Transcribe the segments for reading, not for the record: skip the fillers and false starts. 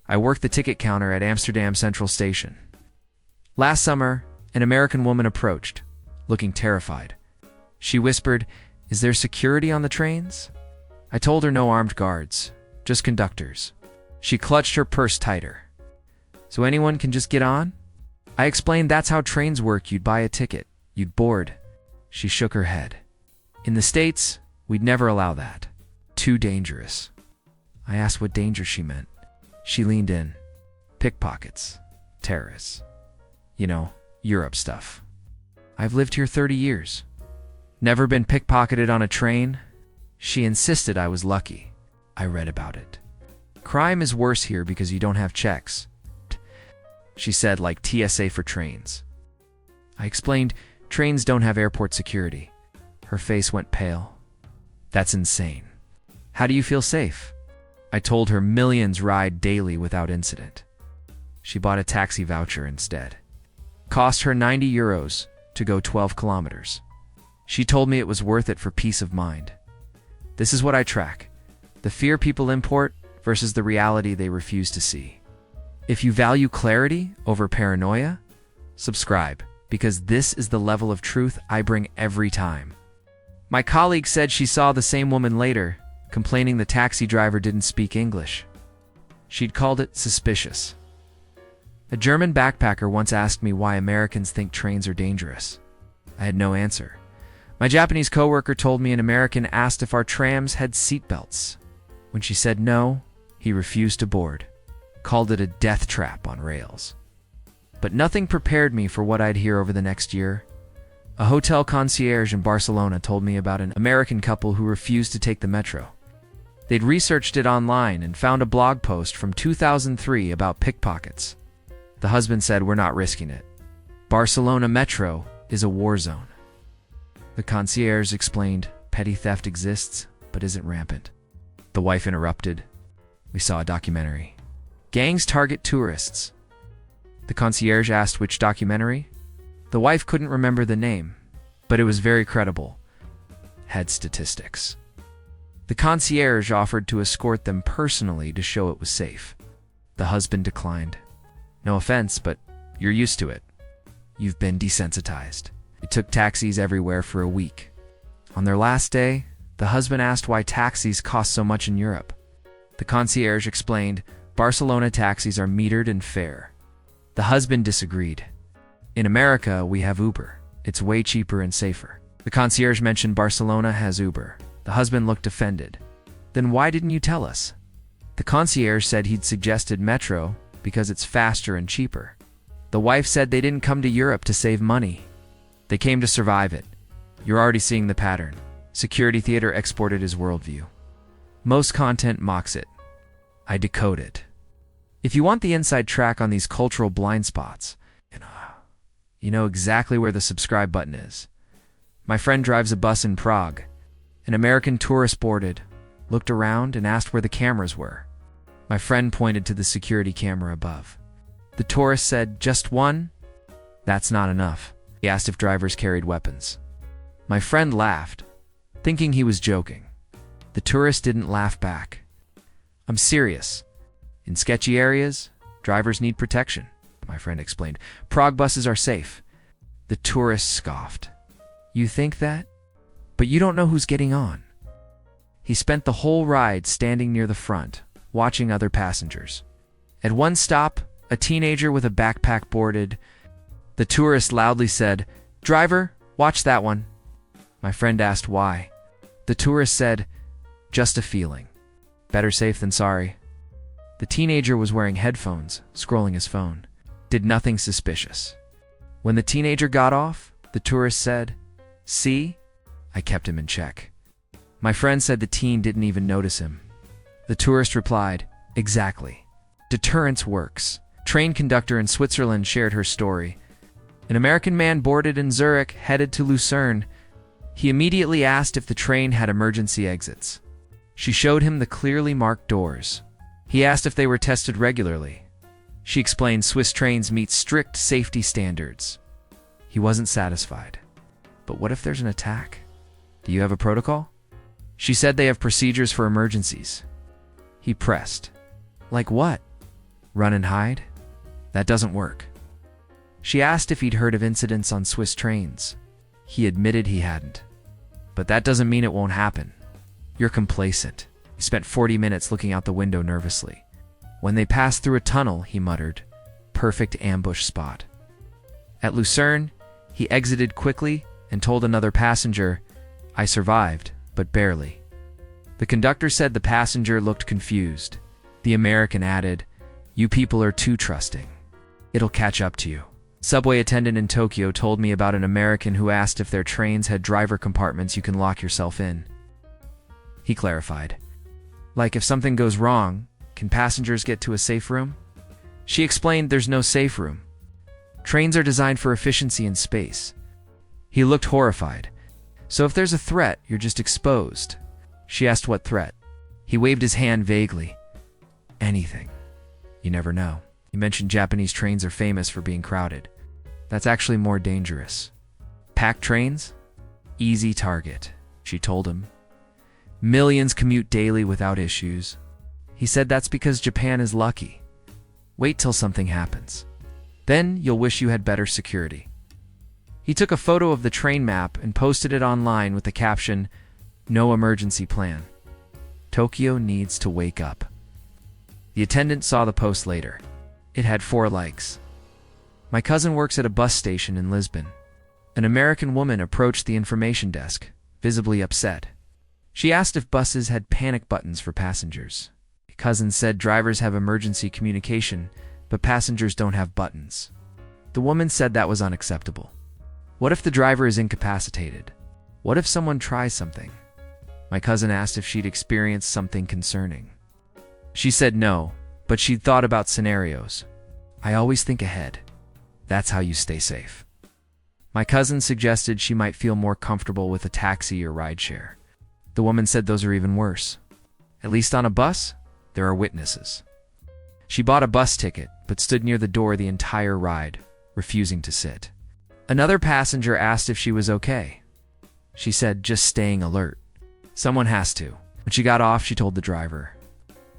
I worked the ticket counter at Amsterdam Central Station. Last summer, an American woman approached, looking terrified. She whispered, "Is there security on the trains?" I told her no armed guards, just conductors. She clutched her purse tighter. "So anyone can just get on?" I explained that's how trains work. You'd buy a ticket, you'd board. She shook her head. "In the States, we'd never allow that. Too dangerous." I asked what danger she meant. She leaned in. "Pickpockets, terrorists. You know, Europe stuff. I've lived here 30 years. Never been pickpocketed on a train." She insisted I was lucky. I read about it. "Crime is worse here because you don't have checks," she said, like TSA for trains. I explained trains don't have airport security. Her face went pale. "That's insane. How do you feel safe?" I told her millions ride daily without incident. She bought a taxi voucher instead. Cost her €90 to go 12 kilometers. She told me it was worth it for peace of mind. This is what I track: the fear people import versus the reality they refuse to see. If you value clarity over paranoia, subscribe, because this is the level of truth I bring every time. My colleague said she saw the same woman later, complaining the taxi driver didn't speak English. She'd called it suspicious. A German backpacker once asked me why Americans think trains are dangerous. I had no answer. My Japanese coworker told me an American asked if our trams had seatbelts. When she said no, he refused to board. Called it a death trap on rails. But nothing prepared me for what I'd hear over the next year. A hotel concierge in Barcelona told me about an American couple who refused to take the metro. They'd researched it online and found a blog post from 2003 about pickpockets. The husband said, "We're not risking it. Barcelona Metro is a war zone." The concierge explained, "Petty theft exists, but isn't rampant." The wife interrupted, "We saw a documentary. Gangs target tourists." The concierge asked which documentary. The wife couldn't remember the name, but it was very credible. Had statistics. The concierge offered to escort them personally to show it was safe. The husband declined. "No offense, but you're used to it. You've been desensitized." It took taxis everywhere for a week. On their last day, the husband asked why taxis cost so much in Europe. The concierge explained, "Barcelona taxis are metered and fair." The husband disagreed. "In America, we have Uber. It's way cheaper and safer." The concierge mentioned Barcelona has Uber. The husband looked offended. "Then why didn't you tell us?" The concierge said he'd suggested Metro because it's faster and cheaper. The wife said they didn't come to Europe to save money. They came to survive it. You're already seeing the pattern. Security theater exported his worldview. Most content mocks it. I decode it. If you want the inside track on these cultural blind spots, you know exactly where the subscribe button is. My friend drives a bus in Prague. An American tourist boarded, looked around, and asked where the cameras were. My friend pointed to the security camera above. The tourist said, "Just one?" "That's not enough." He asked if drivers carried weapons. My friend laughed, thinking he was joking. The tourist didn't laugh back. "I'm serious. In sketchy areas, drivers need protection," my friend explained. "Prague buses are safe." The tourist scoffed. "You think that? But you don't know who's getting on." He spent the whole ride standing near the front, watching other passengers. At one stop, a teenager with a backpack boarded. The tourist loudly said, "Driver, watch that one." My friend asked why. The tourist said, "Just a feeling. Better safe than sorry." The teenager was wearing headphones, scrolling his phone. Did nothing suspicious. When the teenager got off, the tourist said, "See?" I kept him in check. My friend said the teen didn't even notice him. The tourist replied, "Exactly. Deterrence works." Train conductor in Switzerland shared her story. An American man boarded in Zurich, headed to Lucerne. He immediately asked if the train had emergency exits. She showed him the clearly marked doors. He asked if they were tested regularly. She explained Swiss trains meet strict safety standards. He wasn't satisfied. "But what if there's an attack? Do you have a protocol?" She said they have procedures for emergencies. He pressed. "Like what?" Run and hide? That doesn't work. She asked if he'd heard of incidents on Swiss trains. He admitted he hadn't. But that doesn't mean it won't happen. You're complacent. He spent 40 minutes looking out the window nervously. When they passed through a tunnel, he muttered, perfect ambush spot. At Lucerne, he exited quickly and told another passenger, I survived, but barely. The conductor said the passenger looked confused. The American added, you people are too trusting. It'll catch up to you. Subway attendant in Tokyo told me about an American who asked if their trains had driver compartments you can lock yourself in. He clarified, like if something goes wrong, can passengers get to a safe room? She explained there's no safe room. Trains are designed for efficiency and space. He looked horrified. So if there's a threat, you're just exposed. She asked what threat. He waved his hand vaguely. Anything. You never know. He mentioned Japanese trains are famous for being crowded. That's actually more dangerous. Packed trains? Easy target, she told him. Millions commute daily without issues. He said that's because Japan is lucky. Wait till something happens. Then you'll wish you had better security. He took a photo of the train map and posted it online with the caption, no emergency plan. Tokyo needs to wake up. The attendant saw the post later. It had 4 likes. My cousin works at a bus station in Lisbon. An American woman approached the information desk, visibly upset. She asked if buses had panic buttons for passengers. My cousin said drivers have emergency communication, but passengers don't have buttons. The woman said that was unacceptable. What if the driver is incapacitated? What if someone tries something? My cousin asked if she'd experienced something concerning. She said no, but she'd thought about scenarios. I always think ahead. That's how you stay safe. My cousin suggested she might feel more comfortable with a taxi or rideshare. The woman said those are even worse. At least on a bus, there are witnesses. She bought a bus ticket, but stood near the door the entire ride, refusing to sit. Another passenger asked if she was okay. She said, just staying alert. Someone has to. When she got off, she told the driver,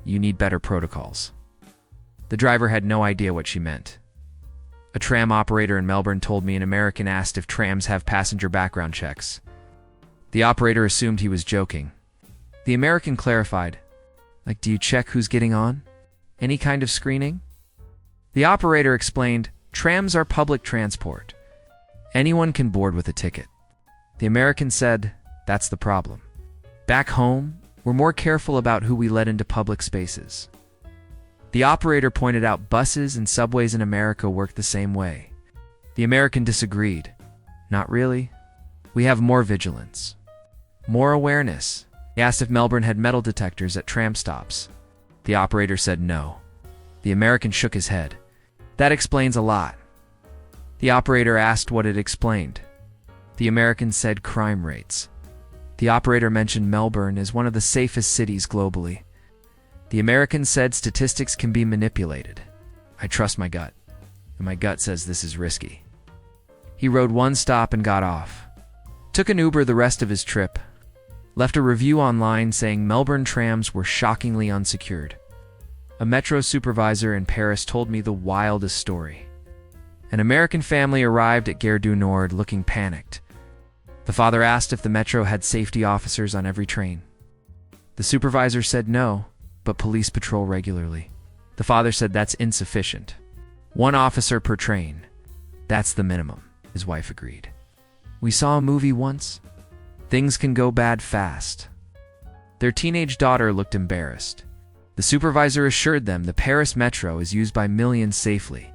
you need better protocols. The driver had no idea what she meant. A tram operator in Melbourne told me an American asked if trams have passenger background checks. The operator assumed he was joking. The American clarified, like, do you check who's getting on? Any kind of screening? The operator explained, trams are public transport. Anyone can board with a ticket. The American said, that's the problem. Back home, we're more careful about who we let into public spaces. The operator pointed out buses and subways in America work the same way. The American disagreed. Not really. We have more vigilance. More awareness. He asked if Melbourne had metal detectors at tram stops. The operator said no. The American shook his head. That explains a lot. The operator asked what it explained. The American said crime rates. The operator mentioned Melbourne as one of the safest cities globally. The American said statistics can be manipulated. I trust my gut, and my gut says this is risky. He rode one stop and got off. Took an Uber the rest of his trip. Left a review online saying Melbourne trams were shockingly unsecured. A metro supervisor in Paris told me the wildest story. An American family arrived at Gare du Nord looking panicked. The father asked if the metro had safety officers on every train. The supervisor said no, but police patrol regularly. The father said that's insufficient. 1 officer per train. That's the minimum, his wife agreed. We saw a movie once. Things can go bad fast. Their teenage daughter looked embarrassed. The supervisor assured them the Paris metro is used by millions safely.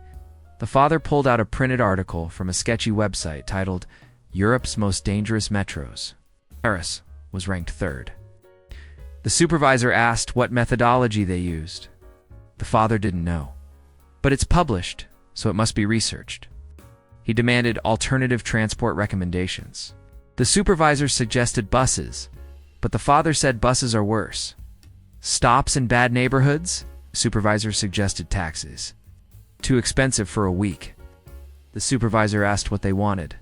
The father pulled out a printed article from a sketchy website titled Europe's Most Dangerous Metros. Paris was ranked 3rd. The supervisor asked what methodology they used. The father didn't know. But it's published, so it must be researched. He demanded alternative transport recommendations. The supervisor suggested buses, but the father said buses are worse. Stops in bad neighborhoods? The supervisor suggested taxis. Too expensive for a week. The supervisor asked what they wanted.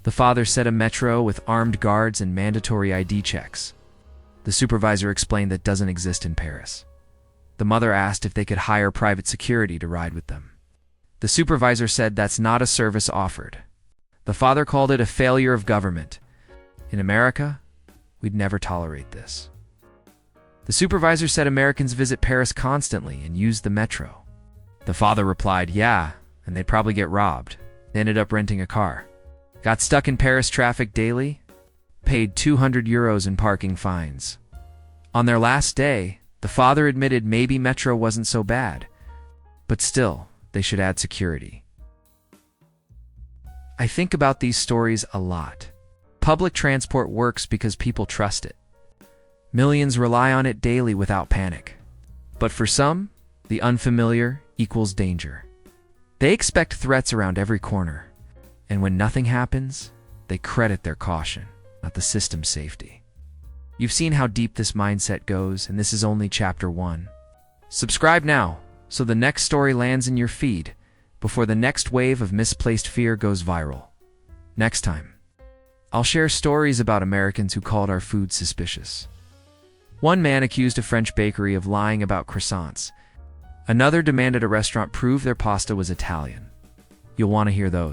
The father said a metro with armed guards and mandatory ID checks. The supervisor explained that doesn't exist in Paris. The mother asked if they could hire private security to ride with them. The supervisor said that's not a service offered. The father called it a failure of government. In America, we'd never tolerate this. The supervisor said Americans visit Paris constantly and use the metro. The father replied, yeah, and they'd probably get robbed. They ended up renting a car. Got stuck in Paris traffic daily, paid €200 in parking fines. On their last day, the father admitted maybe metro wasn't so bad, but still, they should add security. I think about these stories a lot. Public transport works because people trust it. Millions rely on it daily without panic. But for some, the unfamiliar equals danger. They expect threats around every corner. And when nothing happens, they credit their caution, not the system's safety. You've seen how deep this mindset goes, and this is only chapter 1. Subscribe now, so the next story lands in your feed before the next wave of misplaced fear goes viral. Next time, I'll share stories about Americans who called our food suspicious. One man accused a French bakery of lying about croissants. Another demanded a restaurant prove their pasta was Italian. You'll want to hear those.